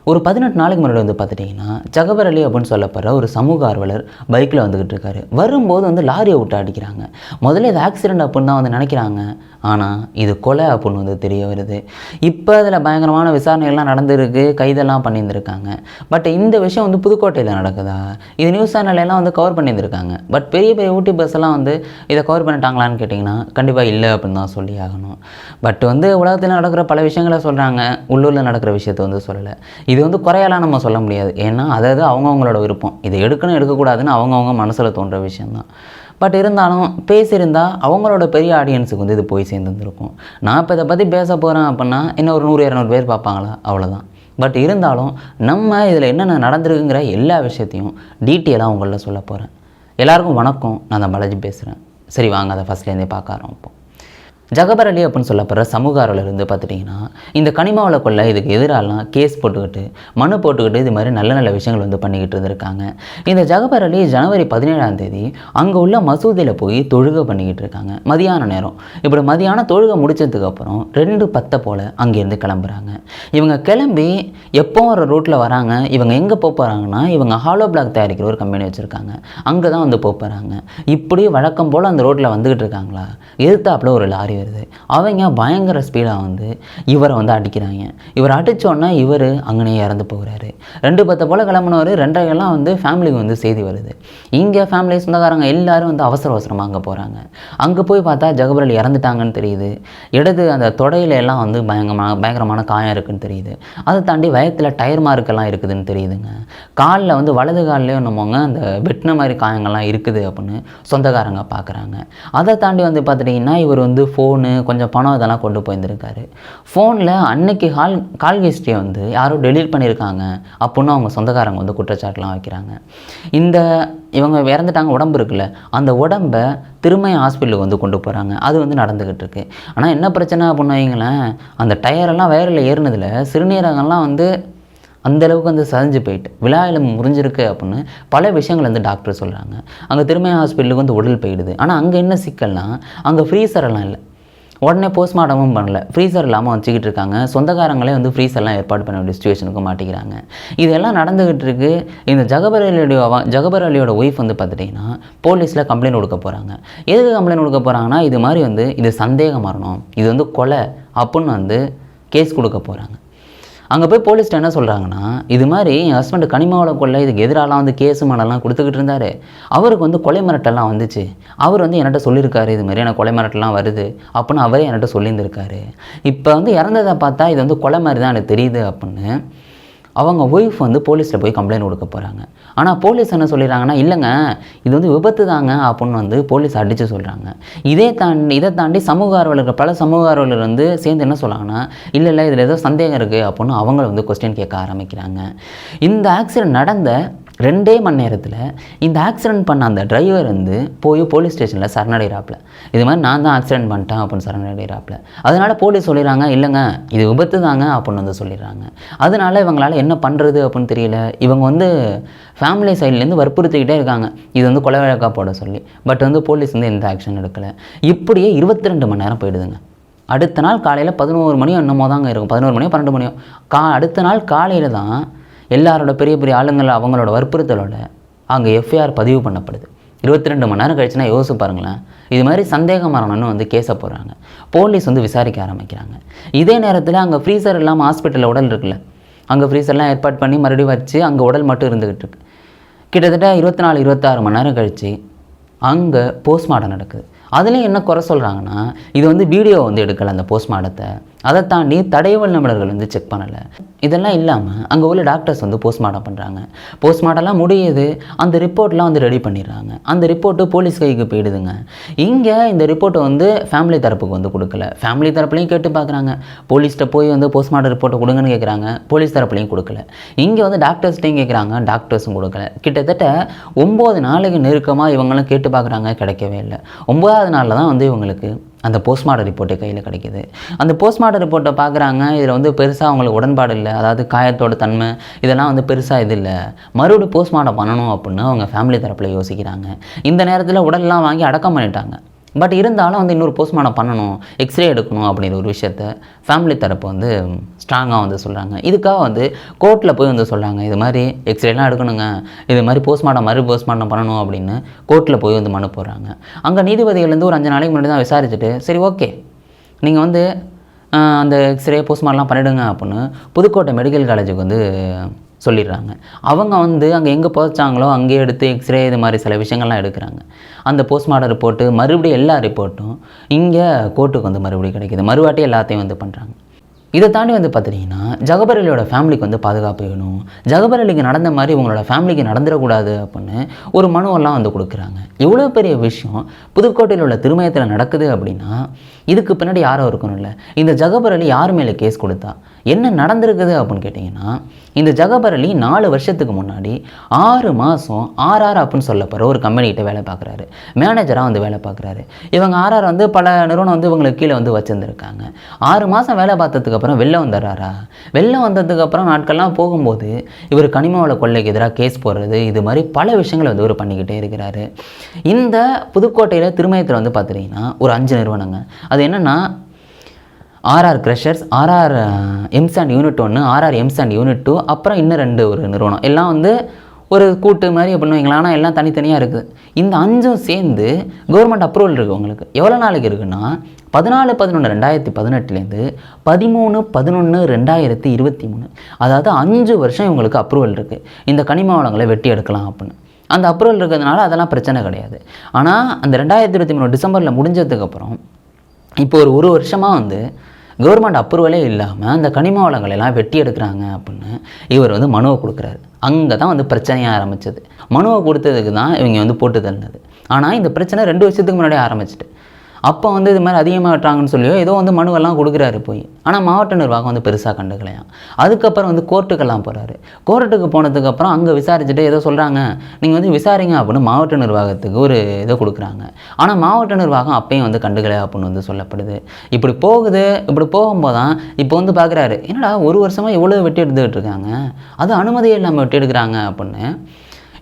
ஒரு 18 நாளைக்கு முன்னாடி வந்து பார்த்துட்டிங்கன்னா ஜகபர் அலி அப்படின்னு சொல்லப்படுற ஒரு சமூக ஆர்வலர் பைக்கில் வந்துக்கிட்டு இருக்காரு. வரும்போது வந்து லாரியை விட்டு அடிக்கிறாங்க. முதல்ல இது ஆக்சிடெண்ட் அப்படின்னு தான் வந்து நினைக்கிறாங்க. ஆனால் இது கொலை அப்படின்னு வந்து தெரிய வருது. இப்போ அதில் பயங்கரமான விசாரணைகள்லாம் நடந்துருக்கு, கைதெல்லாம் பண்ணியிருந்திருக்காங்க. பட் இந்த விஷயம் வந்து புதுக்கோட்டையில் நடக்குதா? இது நியூஸ் சேனல்லாம் வந்து கவர் பண்ணியிருந்திருக்காங்க. பட் பெரிய பெரிய யூடியூபர்ஸ் எல்லாம் வந்து இதை கவர் பண்ணிட்டாங்களான்னு கேட்டிங்கன்னா கண்டிப்பாக இல்லை அப்படின்னு தான் சொல்லி ஆகணும். பட் வந்து உலகத்தில் நடக்கிற பல விஷயங்களை சொல்கிறாங்க, உள்ளூரில் நடக்கிற விஷயத்தை வந்து சொல்லலை. இது வந்து குறையெல்லாம் நம்ம சொல்ல முடியாது. ஏன்னா அதாவது அவங்கவுங்களோட விருப்பம். இதை எடுக்கணும் எடுக்கக்கூடாதுன்னு அவங்கவுங்க மனசில் தோன்ற விஷயந்தான். பட் இருந்தாலும் பேசியிருந்தால் அவங்களோட பெரிய ஆடியன்ஸுக்கு வந்து இது போய் சேர்ந்துருக்கும். நான் இப்போ இதை பற்றி பேச போகிறேன் அப்படின்னா இன்னும் ஒரு 100-200 பேர் பார்ப்பாங்களா? அவ்வளோதான். பட் இருந்தாலும் நம்ம இதில் என்னென்ன நடந்திருக்குங்கிற எல்லா விஷயத்தையும் டீட்டெயிலாக உங்களில் சொல்ல போகிறேன். எல்லாருக்கும் வணக்கம், நான் தான் பாலாஜி பேசுகிறேன். சரி வாங்க அதை ஃபஸ்ட்லேருந்தே பார்க்க ஆரம்பிப்போம். ஜகபர் அலி அப்படின்னு சொல்லப்படுற சமூக ஆர்வலர் வந்து பார்த்துட்டிங்கன்னா இந்த கனிமாவில் கொள்ள இதுக்கு எதிராலாம் கேஸ் போட்டுக்கிட்டு மனு போட்டுக்கிட்டு இது மாதிரி நல்ல நல்ல விஷயங்கள் வந்து பண்ணிக்கிட்டு இருந்திருக்காங்க. இந்த ஜகபர் அலி ஜனவரி 17ஆம் தேதி அங்கே உள்ள மசூதியில் போய் தொழுகை பண்ணிக்கிட்டு இருக்காங்க மதியான நேரம். இப்படி மதியானம் தொழுகை முடிச்சதுக்கப்புறம் 2:10 போல் அங்கேருந்து கிளம்புறாங்க. இவங்க கிளம்பி எப்போ ஒரு ரூட்டில் வராங்க. இவங்க எங்கே போகிறாங்கன்னா இவங்க ஹாலோ பிளாக் தயாரிக்கிற ஒரு கம்பெனி வச்சுருக்காங்க, அங்கே தான் வந்து போகிறாங்க. இப்படி வழக்கம் போல் அந்த ரோட்டில் வந்துக்கிட்டு இருக்காங்களா, எதிர்த்தாப்புல ஒரு லாரி வருது. அவங்க பயங்கர ஸ்பீடாக வந்து இவரை வந்து அடிக்கிறாங்க. இவர் அடித்தோன்னா இவர் அங்கேயே இறந்து போகிறாரு. 2:10 போல் கிளம்புனவர் 2:30 வந்து ஃபேமிலிக்கு வந்து செய்தி வருது. இங்கே ஃபேமிலி சொந்தக்காரங்க எல்லோரும் வந்து அவசரமாக அங்கே போகிறாங்க. அங்கே போய் பார்த்தா ஜகபர் அலி இறந்துட்டாங்கன்னு தெரியுது. இடது அந்த தொடையில எல்லாம் வந்து பயங்கரமான காயம் இருக்குன்னு தெரியுது. அதை தாண்டி வயத்தில் டயர் மார்க்கெல்லாம் இருக்குதுன்னு தெரியுதுங்க. காலில் வந்து வலது காலிலே நம்மங்க அந்த வெட்டின மாதிரி காயங்கள்லாம் இருக்குது அப்படின்னு சொந்தக்காரங்க பார்க்குறாங்க. அதை தாண்டி வந்து பார்த்துட்டிங்கன்னா இவர் வந்து ஃபோனு கொஞ்சம் பணம் இதெல்லாம் கொண்டு போயிருந்திருக்காரு. ஃபோனில் அன்னைக்கு கால் ஹிஸ்ட்ரியை வந்து யாரோ டெலீட் பண்ணியிருக்காங்க அப்படின்னு அவங்க சொந்தக்காரங்க வந்து குற்றச்சாட்டுலாம் வைக்கிறாங்க. இவங்க இறந்துட்டாங்க உடம்பு இருக்குல்ல, அந்த உடம்பை திரும்ப ஹாஸ்பிட்டலுக்கு வந்து கொண்டு போகிறாங்க. அது வந்து நடந்துக்கிட்டு இருக்கு. ஆனால் என்ன பிரச்சனை அப்படின்னு வைங்களேன், அந்த டயரெல்லாம் வயரில் ஏறினதில் சிறுநீரகம்லாம் வந்து அந்தளவுக்கு வந்து சரிஞ்சு போயிட்டு விழாவில் முறிஞ்சிருக்கு அப்படின்னு பல விஷயங்கள் வந்து டாக்டர் சொல்கிறாங்க. அங்கே திரும்ப ஹாஸ்பிட்டலுக்கு வந்து உடல் போயிடுது. ஆனால் அங்கே என்ன சிக்கல்னால் அங்கே ஃப்ரீசரெல்லாம் இல்லை. உடனே போஸ்ட்மார்ட்டமும் பண்ணல, ஃப்ரீசர் இல்லாமல் வச்சுக்கிட்டு இருக்காங்க. சொந்தக்காரங்களே வந்து ஃப்ரீசர்லாம் ஏற்பாடு பண்ண வேண்டிய சுச்சுவேஷனுக்கு மாட்டிக்கிறாங்க. இதெல்லாம் நடந்துக்கிட்டு இருக்குது. இந்த ஜகபர் அலியோட ஒய்ஃப் வந்து பார்த்துட்டிங்கன்னா போலீஸில் கம்ப்ளைண்ட் கொடுக்க போகிறாங்க. எதுக்கு கம்ப்ளைண்ட் கொடுக்க போகிறாங்கன்னா இது மாதிரி வந்து இது சந்தேக மரணம், இது வந்து கொலை அப்படின்னு வந்து கேஸ் கொடுக்க போகிறாங்க. அங்கே போய் போலீஸ்ட்டு என்ன சொல்கிறாங்கன்னா இது மாதிரி என் ஹஸ்பண்டு கனிமாவில் கொள்ள இதுக்கு எதிராலாம் வந்து கேஸு மனெல்லாம் கொடுத்துக்கிட்டு இருந்தார். அவருக்கு வந்து கொலை மிரட்டெல்லாம் வந்துச்சு. அவர் வந்து என்கிட்ட சொல்லியிருக்காரு இது மாதிரி எனக்கு கொலை மிரட்டெல்லாம் வருது அப்படின்னு அவரே என்கிட்ட சொல்லியிருந்திருக்காரு. இப்போ வந்து இறந்ததை பார்த்தா இது வந்து கொலை மாதிரி தான் எனக்கு தெரியுது அப்படின்னு அவங்க ஒய்ஃப் வந்து போலீஸில் போய் கம்ப்ளைண்ட் கொடுக்க போகிறாங்க. ஆனால் போலீஸ் என்ன சொல்லிடுறாங்கன்னா இல்லைங்க இது வந்து விபத்து தாங்க அப்படின்னு வந்து போலீஸ் அடித்து சொல்கிறாங்க. இதை தாண்டி பல சமூக ஆர்வலர்கள் வந்து சேர்ந்து என்ன சொல்கிறாங்கன்னா இல்லை இதில் ஏதோ சந்தேகம் இருக்குது அப்படின்னு அவங்கள வந்து கொஸ்டின் கேட்க ஆரம்பிக்கிறாங்க. இந்த ஆக்சிடெண்ட் நடந்த 2 மணி நேரத்தில் இந்த ஆக்சிடெண்ட் பண்ண அந்த டிரைவர் வந்து போய் போலீஸ் ஸ்டேஷனில் சரணடைகிறாப்புல. இது மாதிரி நான் தான் ஆக்சிடெண்ட் பண்ணிட்டேன் அப்படின்னு சரணடைகிறாப்புல. அதனால் போலீஸ் சொல்லிடுறாங்க இல்லைங்க இது விபத்து தாங்க அப்படின்னு வந்து சொல்லிடுறாங்க. அதனால் இவங்களால் என்ன பண்ணுறது அப்படின்னு தெரியல. இவங்க வந்து ஃபேமிலி சைட்லேருந்து வற்புறுத்திக்கிட்டே இருக்காங்க இது வந்து கொலை வழக்காக போட சொல்லி. பட் வந்து போலீஸ் வந்து எந்த ஆக்ஷன் எடுக்கலை. இப்படியே 22 மணி நேரம் போயிடுதுங்க. அடுத்த நாள் காலையில் 11 மணியோ என்னமோ தாங்க இருக்கும், 11 மணியோ 12 மணியோ அடுத்த நாள் காலையில் தான் எல்லாரோட பெரிய பெரிய ஆளுங்கள் அவங்களோட வற்புறுத்தலோட அங்கே எஃப்ஐஆர் பதிவு பண்ணப்படுது. 22 மணி நேரம் கழிச்சுன்னா யோசிச்சு பாருங்களேன். இது மாதிரி சந்தேக மரணம்னு வந்து கேஸை போடுறாங்க. போலீஸ் வந்து விசாரிக்க ஆரம்பிக்கிறாங்க. இதே நேரத்தில் அங்கே ஃப்ரீசர் இல்லாமல் ஹாஸ்பிட்டலில் உடல் இருக்குல்ல, அங்கே ஃப்ரீசர்லாம் ஏற்பாடு பண்ணி மறுபடியும் வச்சு அங்கே உடல் மட்டும் இருந்துக்கிட்டு இருக்கு. கிட்டத்தட்ட 24-26 மணி நேரம் கழித்து அங்கே போஸ்ட்மார்ட்டம் நடக்குது. அதுலேயும் என்ன குறை சொல்கிறாங்கன்னா இது வந்து வீடியோ வந்து எடுக்கலை அந்த போஸ்ட்மார்ட்டத்தை. அதை தாண்டி தடயவியல் நிபுணர்கள் வந்து செக் பண்ணலை. இதெல்லாம் இல்லாமல் அங்கே உள்ள டாக்டர்ஸ் வந்து போஸ்ட்மார்ட்டம் பண்ணுறாங்க. போஸ்ட்மார்ட்டம்லாம் முடியுது, அந்த ரிப்போர்ட்லாம் வந்து ரெடி பண்ணிடுறாங்க. அந்த ரிப்போர்ட்டு போலீஸ் கைக்கு போயிடுதுங்க. இங்கே இந்த ரிப்போர்ட்டை வந்து ஃபேமிலி தரப்புக்கு வந்து கொடுக்கல. ஃபேமிலி தரப்புலையும் கேட்டு பார்க்குறாங்க. போலீஸ்கிட்ட போய் வந்து போஸ்ட்மார்ட்டம் ரிப்போர்ட்டை கொடுங்கன்னு கேட்குறாங்க, போலீஸ் தரப்புலையும் கொடுக்கல. இங்கே வந்து டாக்டர்ஸ்ட்டையும் கேட்குறாங்க, டாக்டர்ஸும் கொடுக்கல. கிட்டத்தட்ட 9 நாளைக்கு நெருக்கமாக இவங்களும் கேட்டு பார்க்குறாங்க, கிடைக்கவே இல்லை. 9ஆவது நாளில் தான் வந்து இவங்களுக்கு அந்த போஸ்ட்மார்ட்டம் ரிப்போர்ட்டு கையில் கிடைக்கிது. அந்த போஸ்ட்மார்ட்டம் ரிப்போர்ட்டை பார்க்குறாங்க. இதில் வந்து பெருசாக அவங்களுக்கு உடன்பாடு இல்லை. அதாவது காயத்தோட தன்மை இதெல்லாம் வந்து பெருசாக இது இல்லை, மறுபடியும் போஸ்ட்மார்ட்டம் பண்ணணும் அப்படின்னு அவங்க ஃபேமிலி தரப்பில் யோசிக்கிறாங்க. இந்த நேரத்தில் உடல்லாம் வாங்கி அடக்கம் பண்ணிட்டாங்க. பட் இருந்தாலும் வந்து இன்னொரு போஸ்ட்மார்ட்டம் பண்ணணும், எக்ஸ்ரே எடுக்கணும் அப்படிங்கிற ஒரு விஷயத்த ஃபேமிலி தரப்பு வந்து ஸ்ட்ராங்காக வந்து சொல்கிறாங்க. இதுக்காக வந்து கோர்ட்டில் போய் வந்து சொல்கிறாங்க, இது மாதிரி எக்ஸ்ரேலாம் எடுக்கணுங்க, இது மாதிரி போஸ்ட்மார்ட்டம் பண்ணணும் அப்படின்னு கோர்ட்டில் போய் வந்து மனு போடுறாங்க. அங்கே நீதிபதிகள் வந்து ஒரு 5 நாளைக்கு முன்னாடி தான் விசாரிச்சுட்டு, சரி ஓகே நீங்கள் வந்து அந்த எக்ஸ்ரே போஸ்ட்மார்ட்டம்லாம் பண்ணிவிடுங்க அப்படின்னு புதுக்கோட்டை மெடிக்கல் காலேஜுக்கு வந்து சொல்லிடுறாங்க. அவங்க வந்து அங்கே எங்கே புதைச்சாங்களோ அங்கேயே எடுத்து எக்ஸ்ரே இது மாதிரி சில விஷயங்கள்லாம் எடுக்கிறாங்க. அந்த போஸ்ட்மார்ட்டம் ரிப்போர்ட்டு மறுபடியும் எல்லா ரிப்போர்ட்டும் இங்கே கோர்ட்டுக்கு வந்து மறுபடியும் கிடைக்கிது. மறுவாட்டி எல்லாத்தையும் வந்து பண்ணுறாங்க. இதை தாண்டி வந்து பார்த்துட்டிங்கன்னா ஜகபர் அலியோட ஃபேமிலிக்கு வந்து பாதுகாப்பு வேணும், ஜகபர் அலிக்கு நடந்த மாதிரி உங்களோட ஃபேமிலிக்கு நடந்துடக்கூடாது அப்படின்னு ஒரு மனுவெல்லாம் வந்து கொடுக்குறாங்க. இவ்வளோ பெரிய விஷயம் புதுக்கோட்டையில் உள்ள திருமயத்தில் நடக்குது அப்படின்னா இதுக்கு பின்னாடி யாரோ இருக்கணும்ல. இந்த ஜகபர் அலி யார் மேலே கேஸ் கொடுத்தா, என்ன நடந்திருக்குது அப்படின்னு கேட்டிங்கன்னா, இந்த ஜகபர் அலி 4 வருஷத்துக்கு முன்னாடி 6 மாதம் ஆர்ஆர் அப்படின்னு சொல்லப்படுற ஒரு கம்பெனிகிட்ட வேலை பார்க்குறாரு, மேனேஜராக வந்து வேலை பார்க்குறாரு. இவங்க ஆர்ஆர் வந்து பல நிறுவனம் வந்து இவங்களுக்கு கீழே வந்து வச்சுருந்துருக்காங்க. 6 மாதம் வேலை பார்த்ததுக்கப்புறம் வெளில வந்துடுறாரா, வெளில வந்ததுக்கப்புறம் நாட்கள்லாம் போகும்போது இவர் கனிம வள கொள்ளைக்கு எதிராக கேஸ் போடுறது, இது மாதிரி பல விஷயங்களை வந்து இவர் பண்ணிக்கிட்டே இருக்கிறாரு. இந்த புதுக்கோட்டையில் திருமயத்தில் வந்து பார்த்துட்டிங்கன்னா ஒரு 5 நிறுவனங்க. அது என்னென்னா RR crushers, RR M sand unit 1, RR M sand unit 2, அப்புறம் இன்னும் 2 ஒரு நிறுவனம். எல்லாம் வந்து ஒரு கூட்டு மாதிரி பண்ணுவீங்களா, ஆனால் எல்லாம் தனித்தனியாக இருக்குது. இந்த 5ம் சேர்ந்து கவர்மெண்ட் அப்ரூவல் இருக்குது உங்களுக்கு. எவ்வளோ நாளைக்கு இருக்குன்னா 14/11/2018 13/11/2023, அதாவது 5 வருஷம் இவங்களுக்கு அப்ரூவல் இருக்குது இந்த கனிம வளங்களை வெட்டி எடுக்கலாம் அப்படின்னு. அந்த அப்ரூவல் இருக்கிறதுனால அதெல்லாம் பிரச்சனை கிடையாது. ஆனால் அந்த 2023 டிசம்பரில் முடிஞ்சதுக்கப்புறம் இப்போ ஒரு வருஷமாக வந்து கவர்மெண்ட் அப்ரூவலே இல்லாமல் அந்த கனிம வளங்களெல்லாம் வெட்டி எடுக்கிறாங்க அப்படின்னு இவர் வந்து மனுவை கொடுக்குறாரு. அங்கே தான் வந்து பிரச்சனையாக ஆரம்பிச்சது. மனுவை கொடுத்ததுக்கு தான் இவங்க வந்து போட்டு தள்ளினது. ஆனால் இந்த பிரச்சனை 2 வருஷத்துக்கு முன்னாடியே ஆரம்பிச்சிட்டு, அப்போ வந்து இது மாதிரி அதிகமாக வெட்டுறாங்கன்னு சொல்லியோ ஏதோ வந்து மனுவெல்லாம் கொடுக்குறாரு போய். ஆனால் மாவட்ட நிர்வாகம் வந்து பெருசாக கண்டுக்கலையாம். அதுக்கப்புறம் வந்து கோர்ட்டுக்கெல்லாம் போகிறாரு. கோர்ட்டுக்கு போனதுக்கப்புறம் அங்கே விசாரிச்சுட்டு ஏதோ சொல்கிறாங்க, நீங்கள் வந்து விசாரிங்க அப்படின்னு மாவட்ட நிர்வாகத்துக்கு ஒரு இதை கொடுக்குறாங்க. ஆனால் மாவட்ட நிர்வாகம் அப்பயும் வந்து கண்டுக்கலை அப்படின்னு வந்து சொல்லப்படுது. இப்படி போகுது. இப்படி போகும்போது தான் இப்போ வந்து பார்க்குறாரு, என்னடா 1 வருஷமாக இவ்வளோ வெட்டி எடுத்துக்கிட்டு இருக்காங்க, அது அனுமதியே இல்லாமல் வெட்டி எடுக்கிறாங்க அப்படின்னு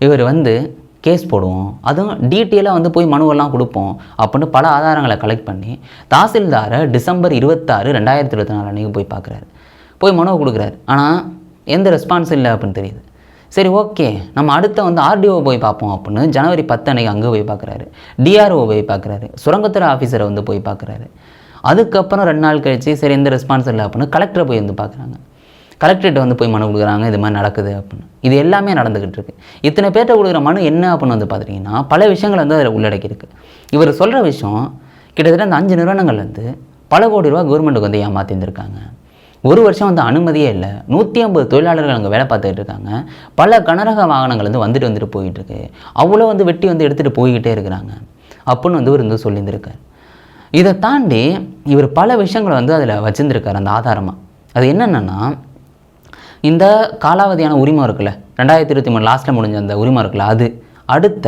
இவர் வந்து கேஸ் போடுவோம், அதுவும் டீட்டெயிலாக வந்து போய் மனுவெல்லாம் கொடுப்போம் அப்படின்னு பல ஆதாரங்களை கலெக்ட் பண்ணி தாசில்தாரை டிசம்பர் 26, 2024 அன்றைக்கி போய் பார்க்குறாரு. போய் மனுவை கொடுக்குறாரு. ஆனால் எந்த ரெஸ்பான்ஸ் இல்லை அப்படின்னு தெரியுது. சரி ஓகே, நம்ம அடுத்த வந்து ஆர்டிஓ போய் பார்ப்போம் அப்படின்னு ஜனவரி 10 அன்றைக்கி அங்கே போய் பார்க்குறாரு. டிஆர்ஓ போய் பார்க்குறாரு. சுரங்கத்துறை ஆஃபீஸரை வந்து போய் பார்க்குறாரு. அதுக்கப்புறம் 2 நாள் கழிச்சு சரி எந்த ரெஸ்பான்ஸ் இல்லை அப்படின்னு கலெக்டரை போய் வந்து பார்க்குறாங்க. கலெக்டரேட் வந்து போய் மனு கொடுக்குறாங்க, இது மாதிரி நடக்குது அப்படின்னு. இது எல்லாமே நடந்துக்கிட்டு இருக்குது. இத்தனை பேர்கிட்ட கொடுக்குற மனு என்ன அப்படின்னு வந்து பார்த்துட்டிங்கன்னா பல விஷயங்கள் வந்து அதில் உள்ளடக்கியிருக்கு. இவர் சொல்கிற விஷயம் கிட்டத்தட்ட அந்த 5 நிறுவனங்கள் வந்து பல கோடி ரூபா கவர்மெண்ட்டுக்கு வந்து ஏமாற்றிருந்துருக்காங்க. 1 வருஷம் வந்து அனுமதியே இல்லை. 150 தொழிலாளர்கள் அங்கே வேலை பார்த்துக்கிட்டு இருக்காங்க. பல கனரக வாகனங்கள் வந்து வந்துட்டு போயிட்டுருக்கு. அவ்வளோ வந்து வெட்டி வந்து எடுத்துகிட்டு போய்கிட்டே இருக்கிறாங்க அப்படின்னு வந்து இவர் வந்து சொல்லியிருந்திருக்கார். இதை தாண்டி இவர் பல விஷயங்களை வந்து அதில் வச்சுருந்துருக்கார் அந்த ஆதாரமாக. அது என்னென்னா, இந்த காலாவதியான உரிமை இருக்குல்ல, 2023 லாஸ்ட்டில் முடிஞ்ச அந்த உரிமை இருக்குல்ல, அது அடுத்த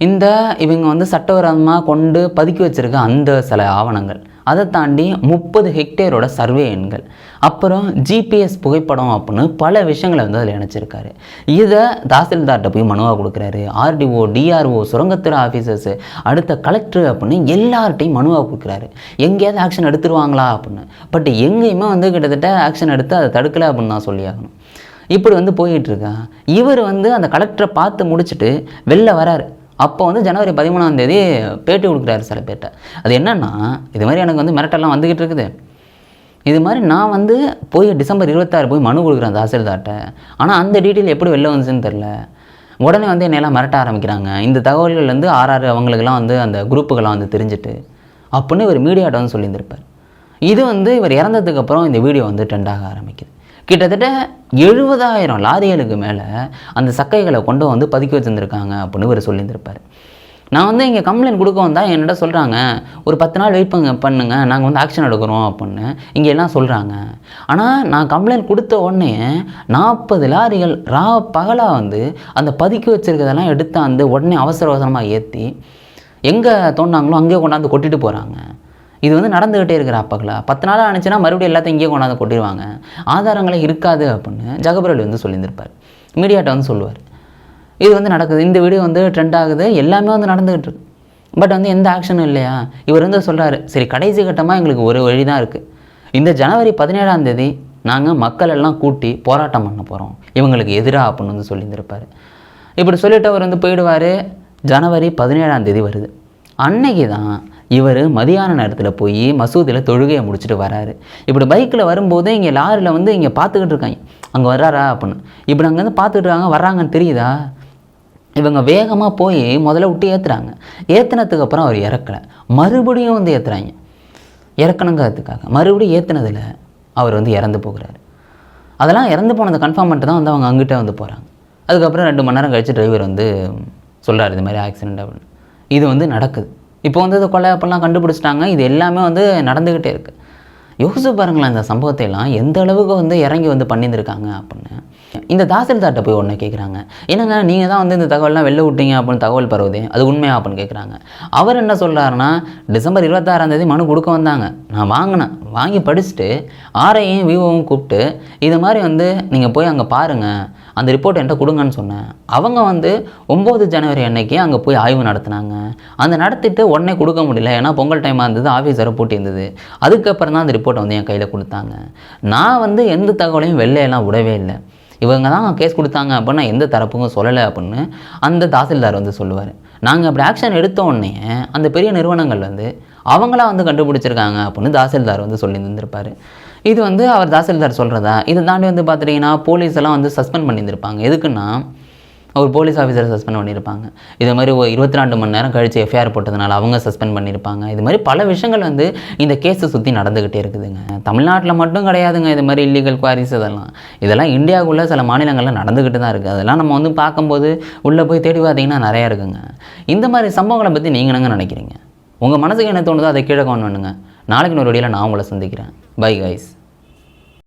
இந்த இவங்க வந்து சட்டவிரோதமாக கொண்டு பதுக்கி வச்சுருக்க அந்த சில ஆவணங்கள், அதை தாண்டி 30 ஹெக்டேரோட சர்வே எண்கள், அப்புறம் ஜிபிஎஸ் புகைப்படம் அப்படின்னு பல விஷயங்களை வந்து அதில் இணைச்சிருக்காரு. இதை தாசில்தார்கிட்ட போய் மனுவாக கொடுக்குறாரு. ஆர்டிஓ, டிஆர்ஓ, சுரங்கத்துறை ஆஃபீஸர்ஸு, அடுத்த கலெக்டர் அப்படின்னு எல்லார்ட்டையும் மனுவாக கொடுக்குறாரு. எங்கேயாவது ஆக்ஷன் எடுத்துருவாங்களா அப்படின்னு. பட் எங்கேயுமே வந்து கிட்டத்தட்ட ஆக்ஷன் எடுத்து அதை தடுக்கலை அப்படின்னு தான் சொல்லியாகணும். இப்படி வந்து போயிட்டுருக்கா. இவர் வந்து அந்த கலெக்டரை பார்த்து முடிச்சுட்டு வெளில வராரு. அப்போ வந்து ஜனவரி 13 பேட்டி கொடுக்குறாரு சில பேர்கிட்ட. அது என்னென்னா, இது மாதிரி எனக்கு வந்து மிரட்டெல்லாம் வந்துக்கிட்டு இருக்குது, இது மாதிரி நான் வந்து போய் டிசம்பர் 26 போய் மனு கொடுக்குறேன் தாசில்தார்கிட்ட, ஆனால் அந்த டீட்டெயில் எப்படி வெளில வந்துச்சுன்னு தெரில, உடனே வந்து என்னெல்லாம் மிரட்ட ஆரம்பிக்கிறாங்க, இந்த தகவல்கள் வந்து ஆர்ஆர் அவங்களுக்கெல்லாம் வந்து அந்த குரூப்புக்கெல்லாம் வந்து தெரிஞ்சுட்டு அப்படின்னு இவர் மீடியாட்ட வந்து சொல்லியிருந்திருப்பார். இது வந்து இவர் இறந்ததுக்கப்புறம் இந்த வீடியோ வந்து ட்ரெண்ட் ஆக ஆரம்பிக்குது. கிட்டத்தட்ட 70,000 லாரிகளுக்கு மேலே அந்த சக்கைகளை கொண்டு வந்து பதுக்கி வச்சுருந்துருக்காங்க அப்படின்னு இவர் சொல்லியிருந்திருப்பார். நான் வந்து இங்கே கம்ப்ளைண்ட் கொடுக்க வந்தால் என்னிட்ட சொல்கிறாங்க, ஒரு 10 நாள் வெயிட் பண்ணுங்க, நாங்கள் வந்து ஆக்ஷன் எடுக்கிறோம் அப்படின்னு இங்கே எல்லாம் சொல்கிறாங்க. ஆனால் நான் கம்ப்ளைண்ட் கொடுத்த உடனே 40 லாரிகள் பகலாக வந்து அந்த பதுக்கி வச்சுருக்கிறதெல்லாம் எடுத்து அந்த உடனே அவசர அவசரமாக ஏற்றி எங்கே தோண்டாங்களோ அங்கேயே கொண்டாந்து கொட்டிட்டு போகிறாங்க. இது வந்து நடந்துக்கிட்டே இருக்கிற அப்பகலா 10 நாளாக ஆனிச்சுன்னா மறுபடியும் எல்லாத்தையும் இங்கேயே கொண்டாந்து கொட்டிடுவாங்க, ஆதாரங்களே இருக்காது அப்படின்னு ஜகபர் அலி வந்து சொல்லியிருந்திருப்பார். மீடியாட்ட வந்து சொல்லுவார். இது வந்து நடக்குது. இந்த வீடியோ வந்து ட்ரெண்ட் ஆகுது, எல்லாமே வந்து நடந்துக்கிட்டு இருக்கு. பட் வந்து எந்த ஆக்ஷனும் இல்லையா. இவர் வந்து சொல்கிறாரு, சரி கடைசி கட்டமாக எங்களுக்கு ஒரு வழி தான் இருக்குது. இந்த ஜனவரி 17ஆம் தேதி நாங்கள் மக்கள் எல்லாம் கூட்டி போராட்டம் பண்ண போகிறோம் இவங்களுக்கு எதிராக அப்படின்னு வந்து சொல்லியிருந்திருப்பார். இப்படி சொல்லிவிட்டு அவர் வந்து போயிடுவார். ஜனவரி 17ஆம் தேதி வருது. அன்னைக்கு தான் இவர் மதியான நேரத்தில் போய் மசூதியில் தொழுகையை முடிச்சுட்டு வராரு. இப்படி பைக்கில் வரும்போது இங்கே லாரியில் வந்து இங்கே பார்த்துக்கிட்டு இருக்காங்க, அங்கே வர்றாரா அப்படின்னு. இப்படி அங்கேருந்து பார்த்துக்கிட்டு இருக்காங்க, வர்றாங்கன்னு தெரியுதா. இவங்க வேகமாக போய் முதல்ல விட்டு ஏற்றுறாங்க. ஏற்றுனதுக்கு அப்புறம் அவர் இறக்கலை, மறுபடியும் வந்து ஏற்றுறாங்க இறக்கணுங்கிறதுக்காக. மறுபடியும் ஏற்றுனதில் அவர் வந்து இறந்து போகிறார். அதெல்லாம் இறந்து போனதை கன்ஃபார்ம் பண்ணிட்டு தான் வந்து அவங்க அங்கிட்ட வந்து போகிறாங்க. அதுக்கப்புறம் 2 மணி நேரம் கழித்து டிரைவர் வந்து சொல்கிறார் இது மாதிரி ஆக்சிடெண்ட் அப்படின்னு. இது வந்து நடக்குது. இப்போ வந்து இது கொலை அப்படிலாம் கண்டுபிடிச்சிட்டாங்க. இது எல்லாமே வந்து நடந்துக்கிட்டே இருக்குது. யோசிச்சு பாருங்களேன், இந்த சம்பவத்தை எல்லாம் எந்த அளவுக்கு வந்து இறங்கி வந்து பண்ணியிருந்திருக்காங்க அப்படின்னு. இந்த தாசில்தார்கிட்ட போய் ஒன்று கேட்குறாங்க, என்னங்க நீங்கள் தான் வந்து இந்த தகவல்லாம் வெளில விட்டீங்க அப்படின்னு தகவல் பரவுதே, அது உண்மையா அப்படின்னு கேட்குறாங்க. அவர் என்ன சொல்கிறாருன்னா, டிசம்பர் 26ஆம் தேதி மனு கொடுக்க வந்தாங்க, நான் வாங்கினேன், வாங்கி படிச்சுட்டு ஆர்ஐயும் விவோவும் கூப்பிட்டு இது மாதிரி வந்து நீங்கள் போய் அங்கே பாருங்கள், அந்த ரிப்போர்ட் என்கிட்ட கொடுங்கன்னு சொன்னேன். அவங்க வந்து 9 ஜனவரி அன்னைக்கு அங்கே போய் ஆய்வு நடத்தினாங்க. அந்த நடத்திட்டு உடனே கொடுக்க முடியல, ஏன்னா பொங்கல் டைமாக இருந்தது, ஆஃபீஸரை பூட்டி இருந்தது. அதுக்கப்புறம் தான் அந்த ரிப்போர்ட்டை வந்து என் கையில் கொடுத்தாங்க. நான் வந்து எந்த தகவலையும் வெளிலையெல்லாம் விடவே இல்லை. இவங்க தான் கேஸ் கொடுத்தாங்க அப்படின்னு நான் எந்த தரப்புக்கும் சொல்லலை அப்படின்னு அந்த தாசில்தார் வந்து சொல்லுவார். நாங்கள் அப்படி ஆக்ஷன் எடுத்த உடனே அந்த பெரிய நிறுவனங்கள் வந்து அவங்களா வந்து கண்டுபிடிச்சிருக்காங்க அப்படின்னு தாசில்தார் வந்து சொல்லி இருந்திருப்பார். இது வந்து அவர் தாசில்தார் சொல்கிறதா. இதை தாண்டி வந்து பார்த்துட்டிங்கன்னா போலீஸ் எல்லாம் வந்து சஸ்பெண்ட் பண்ணியிருந்திருப்பாங்க. எதுக்குன்னா ஒரு போலீஸ் ஆஃபீஸரை சஸ்பெண்ட் பண்ணியிருப்பாங்க. இது மாதிரி ஒரு 24 மணி நேரம் கழித்து எஃப்ஐஆர் போட்டதுனால அவங்க சஸ்பெண்ட் பண்ணியிருப்பாங்க. இது மாதிரி பல விஷயங்கள் வந்து இந்த கேஸை சுற்றி நடந்துக்கிட்டே இருக்குதுங்க. தமிழ்நாட்டில் மட்டும் கிடையாதுங்க இது மாதிரி இல்லீகல் குவாரிஸ். இதெல்லாம் இந்தியாவுக்குள்ளே சில மாநிலங்களில் நடந்துக்கிட்டு தான் இருக்குது. அதெல்லாம் நம்ம வந்து பார்க்கும்போது உள்ளே போய் தேடி பார்த்தீங்கன்னா நிறையா இருக்குங்க. இந்த மாதிரி சம்பவங்களை பற்றி நீங்கள் என்னங்க நினைக்கிறீங்க? உங்கள் மனசுக்கு என்ன தோணுதோ அதை கீழே கமெண்ட் பண்ணுங்க. நாளைக்கு ஒரு வீடியோவில் நான் உங்களை சந்திக்கிறேன். Bye guys.